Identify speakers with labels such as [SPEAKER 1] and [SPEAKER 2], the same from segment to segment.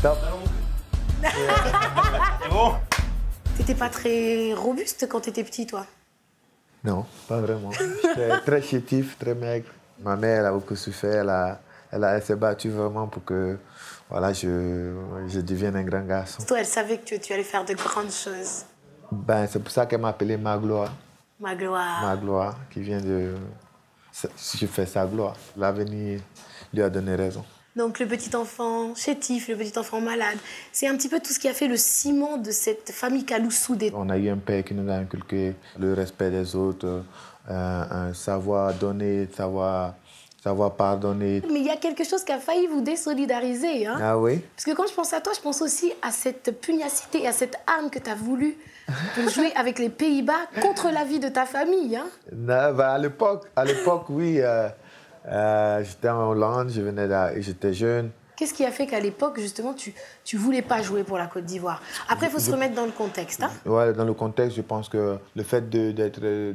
[SPEAKER 1] Top.
[SPEAKER 2] C'est bon?
[SPEAKER 1] T'étais pas très robuste quand t'étais petit, toi?
[SPEAKER 3] Non, pas vraiment. J'étais très chétif, très maigre. Ma mère, elle a beaucoup souffert. Elle s'est battue vraiment pour que voilà, je devienne un grand garçon.
[SPEAKER 1] Toi, elle savait que tu allais faire de grandes choses.
[SPEAKER 3] Ben, c'est pour ça qu'elle m'a appelé Magloire.
[SPEAKER 1] Magloire.
[SPEAKER 3] Magloire, qui vient de... Je fais sa gloire. L'avenir lui a donné raison.
[SPEAKER 1] Donc le petit enfant chétif, le petit enfant malade, c'est un petit peu tout ce qui a fait le ciment de cette famille Kalou soudée.
[SPEAKER 3] On a eu un père qui nous a inculqué le respect des autres, un savoir donner, savoir pardonner.
[SPEAKER 1] Mais il y a quelque chose qui a failli vous désolidariser. Hein?
[SPEAKER 3] Ah oui?
[SPEAKER 1] Parce que quand je pense à toi, je pense aussi à cette pugnacité et à cette âme que tu as voulu pour jouer avec les Pays-Bas contre la vie de ta famille. Hein?
[SPEAKER 3] Non, ben à l'époque, oui. J'étais en Hollande, j'étais jeune.
[SPEAKER 1] Qu'est-ce qui a fait qu'à l'époque, justement, tu voulais pas jouer pour la Côte d'Ivoire? Après, il faut se remettre dans le contexte. Hein?
[SPEAKER 3] Ouais, dans le contexte, je pense que le fait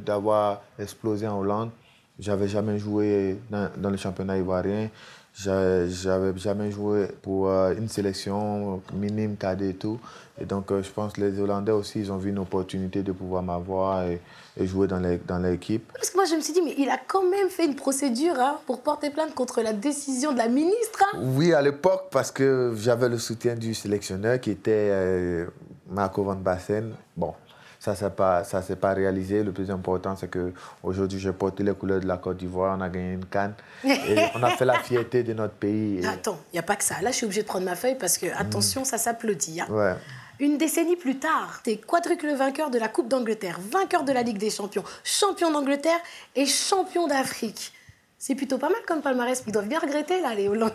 [SPEAKER 3] d'avoir explosé en Hollande, j'avais jamais joué dans le championnat ivoirien. J'avais jamais joué pour une sélection minime, cadet et tout. Et donc, je pense que les Hollandais aussi, ils ont vu une opportunité de pouvoir m'avoir et jouer dans l'équipe.
[SPEAKER 1] Parce que moi, je me suis dit, mais il a quand même fait une procédure hein, pour porter plainte contre la décision de la ministre. Hein.
[SPEAKER 3] Oui, à l'époque, parce que j'avais le soutien du sélectionneur qui était Marco van Basten. Bon, ça ne s'est pas réalisé. Le plus important, c'est qu'aujourd'hui, j'ai porté les couleurs de la Côte d'Ivoire. On a gagné une CAN. Et on a fait la fierté de notre pays. Et...
[SPEAKER 1] Attends, il n'y a pas que ça. Là, je suis obligée de prendre ma feuille parce que, attention, ça s'applaudit. Hein.
[SPEAKER 3] Ouais.
[SPEAKER 1] Une décennie plus tard, tu es quadruple vainqueur de la Coupe d'Angleterre, vainqueur de la Ligue des Champions, champion d'Angleterre et champion d'Afrique. C'est plutôt pas mal comme palmarès. Ils doivent bien regretter, là, les Hollandais.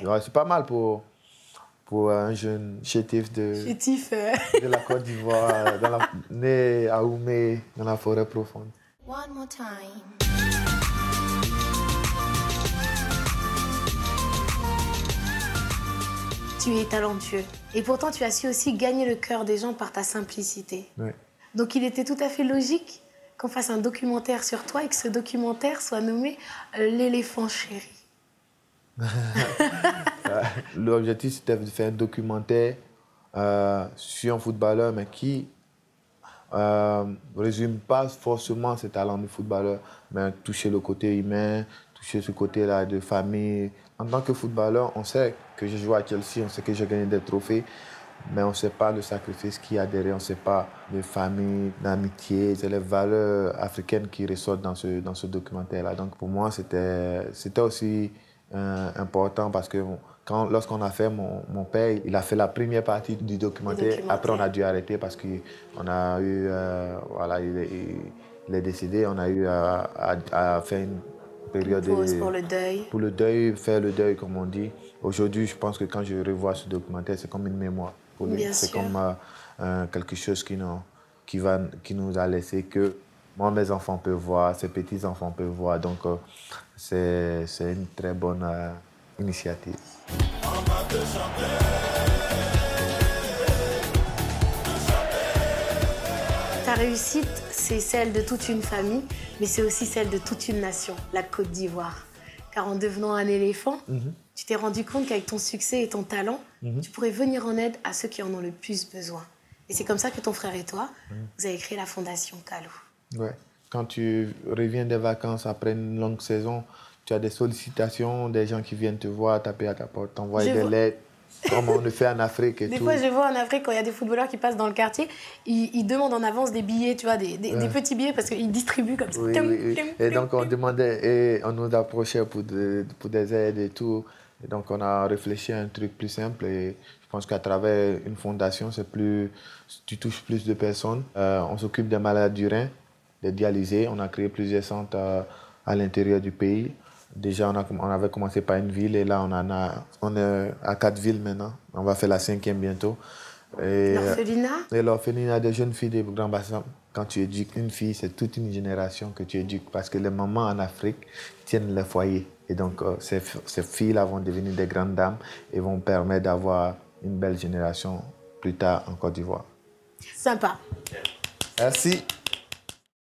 [SPEAKER 3] Ouais, c'est pas mal pour un jeune chétif de la Côte d'Ivoire, né à Oumé, dans la forêt profonde.
[SPEAKER 4] One more time.
[SPEAKER 1] Tu es talentueux. Et pourtant, tu as su aussi gagner le cœur des gens par ta simplicité.
[SPEAKER 3] Ouais.
[SPEAKER 1] Donc, il était tout à fait logique qu'on fasse un documentaire sur toi et que ce documentaire soit nommé L'éléphant chéri.
[SPEAKER 3] L'objectif, c'était de faire un documentaire sur un footballeur, mais qui ne résume pas forcément ses talents de footballeur, mais toucher le côté humain, toucher ce côté-là de famille. En tant que footballeur, on sait que j'ai joué à Chelsea, on sait que j'ai gagné des trophées, mais on ne sait pas le sacrifice qu'il y a derrière, on ne sait pas de famille, d'amitié. C'est les valeurs africaines qui ressortent dans ce documentaire-là. Donc pour moi, c'était aussi important parce que lorsqu'on a fait, mon père, il a fait la première partie du documentaire. Après, on a dû arrêter parce qu'on a eu, voilà, il est décédé. On a eu à faire une période
[SPEAKER 1] pour le deuil.
[SPEAKER 3] Pour le deuil, faire le deuil, comme on dit. Aujourd'hui, je pense que quand je revois ce documentaire, c'est comme une mémoire pour lui. C'est comme quelque chose qui nous a laissé que moi, mes enfants peuvent voir, ses petits-enfants peuvent voir. Donc, c'est une très bonne initiative.
[SPEAKER 1] Ta réussite, c'est celle de toute une famille, mais c'est aussi celle de toute une nation, la Côte d'Ivoire. Car en devenant un éléphant, tu t'es rendu compte qu'avec ton succès et ton talent, tu pourrais venir en aide à ceux qui en ont le plus besoin. Et c'est comme ça que ton frère et toi, vous avez créé la Fondation Kalou.
[SPEAKER 3] Ouais. Quand tu reviens des vacances après une longue saison, tu as des sollicitations, des gens qui viennent te voir, taper à ta porte, t'envoyer des lettres, comme on le fait en Afrique et
[SPEAKER 1] des
[SPEAKER 3] tout.
[SPEAKER 1] fois, je vois en Afrique, quand il y a des footballeurs qui passent dans le quartier, ils demandent en avance des billets, tu vois, des petits billets, parce qu'ils distribuent comme ça.
[SPEAKER 3] Oui. Et donc, on demandait, et on nous approchait pour des aides et tout. Et donc, on a réfléchi à un truc plus simple. Et je pense qu'à travers une fondation, tu touches plus de personnes. On s'occupe des malades du rein, des dialysés. On a créé plusieurs centres à l'intérieur du pays. Déjà, on avait commencé par une ville et là, on est à 4 villes maintenant. On va faire la 5e bientôt.
[SPEAKER 1] L'orphelinat?
[SPEAKER 3] Et l'orphelinat des jeunes filles des grands bassins. Quand tu éduques une fille, c'est toute une génération que tu éduques parce que les mamans en Afrique tiennent le foyer. Et donc, ces filles-là vont devenir des grandes dames et vont permettre d'avoir une belle génération plus tard en Côte d'Ivoire.
[SPEAKER 1] Sympa.
[SPEAKER 3] Merci.